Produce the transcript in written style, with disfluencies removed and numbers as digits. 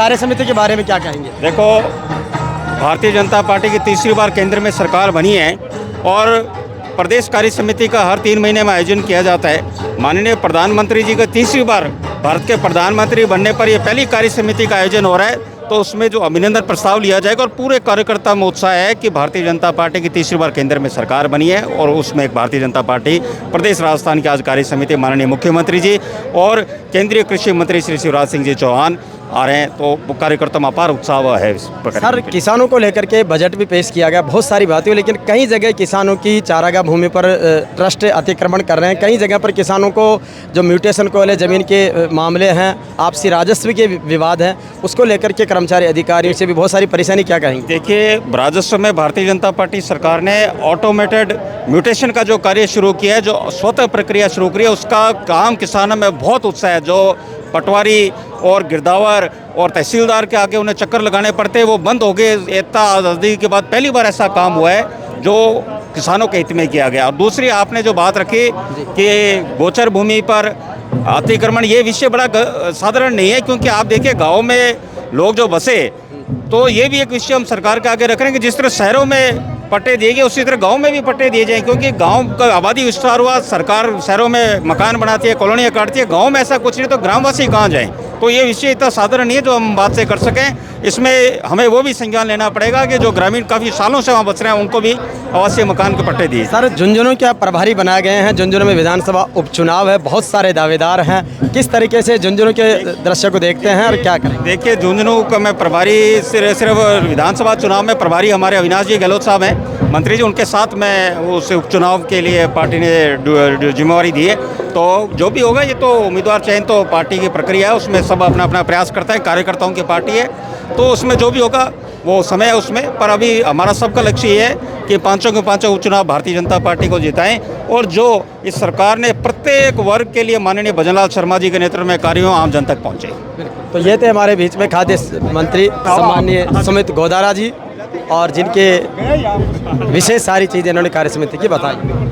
कार्य समिति के बारे में क्या कहेंगे? देखो, भारतीय जनता पार्टी की तीसरी बार केंद्र में सरकार बनी है और प्रदेश कार्य समिति का हर 3 महीने में आयोजन किया जाता है। माननीय प्रधानमंत्री जी का तीसरी बार भारत के प्रधानमंत्री बनने पर यह पहली कार्य समिति का आयोजन हो रहा है, तो उसमें जो अभिनंदन प्रस्ताव लिया जाएगा और पूरे कार्यकर्ता में उत्साह है कि भारतीय जनता पार्टी की तीसरी बार केंद्र में सरकार बनी है और उसमें एक भारतीय जनता पार्टी प्रदेश राजस्थान की आज कार्य समिति माननीय मुख्यमंत्री जी और केंद्रीय कृषि मंत्री श्री शिवराज सिंह जी चौहान आ रहे हैं, तो कार्यकर्ता में अपार उत्साह है इस प्रकार। सर, किसानों को लेकर के बजट भी पेश किया गया, बहुत सारी बातें हुई, लेकिन कई जगह किसानों की चारागाह भूमि पर ट्रस्ट अतिक्रमण कर रहे हैं। कई जगह पर किसानों को जो म्यूटेशन को वाले ज़मीन के मामले हैं, आपसी राजस्व के विवाद हैं, उसको लेकर के कर्मचारी अधिकारियों से भी बहुत सारी परेशानी। क्या कहेंगे? देखिए, राजस्व में भारतीय जनता पार्टी सरकार ने ऑटोमेटेड म्यूटेशन का जो कार्य शुरू किया है, जो स्वतः प्रक्रिया शुरू की है, उसका काम किसानों में बहुत उत्साह है। जो पटवारी और गिरदावर और तहसीलदार के आगे उन्हें चक्कर लगाने पड़ते, वो बंद हो गए। इतना आज़ादी के बाद पहली बार ऐसा काम हुआ है जो किसानों के हित में किया गया। और दूसरी आपने जो बात रखी कि गोचर भूमि पर अतिक्रमण, ये विषय बड़ा साधारण नहीं है, क्योंकि आप देखिए गाँव में लोग जो बसे, तो ये भी एक विषय हम सरकार के आगे रख रहे हैं कि जिस तरह शहरों में पट्टे दिए गए उसी तरह गांव में भी पट्टे दिए जाएं, क्योंकि गांव का आबादी विस्तार हुआ, सरकार शहरों में मकान बनाती है, कॉलोनियाँ काटती है, गांव में ऐसा कुछ नहीं, तो ग्रामवासी कहाँ जाएं? तो ये विषय इतना साधारण नहीं है जो हम बात से कर सकें। इसमें हमें वो भी संज्ञान लेना पड़ेगा कि जो ग्रामीण काफ़ी सालों से वहाँ बस रहे हैं, उनको भी आवासीय मकान के पट्टे दिए। सर, झुंझुनू क्या प्रभारी बनाए गए हैं? झुंझुनू में विधानसभा उपचुनाव है, बहुत सारे दावेदार हैं, किस तरीके से झुंझुनू के दृश्य को देखते हैं और क्या करें? देखिए, झुंझुनू का मैं प्रभारी सिर्फ विधानसभा चुनाव में प्रभारी हमारे अविनाश जी गहलोत साहब हैं, मंत्री जी, उनके साथ मैं उस उपचुनाव के लिए पार्टी ने जिम्मेवारी दी है। तो जो भी होगा, ये तो उम्मीदवार चयन तो पार्टी की प्रक्रिया है, उसमें सब अपना अपना प्रयास करता है, कार्यकर्ताओं की पार्टी है, तो उसमें जो भी होगा वो समय है उसमें। पर अभी हमारा सबका लक्ष्य ये है कि पाँचों के पाँचों उपचुनाव भारतीय जनता पार्टी को जिताएं और जो इस सरकार ने प्रत्येक वर्ग के लिए माननीय भजनलाल शर्मा जी के नेतृत्व में कार्यों आम जन तक पहुँचे। तो ये थे हमारे बीच में खाद्य मंत्री सम्माननीय सुमित गोदारा जी, और जिनके विशेष सारी चीज़ें इन्होंने कार्य समिति की बताई।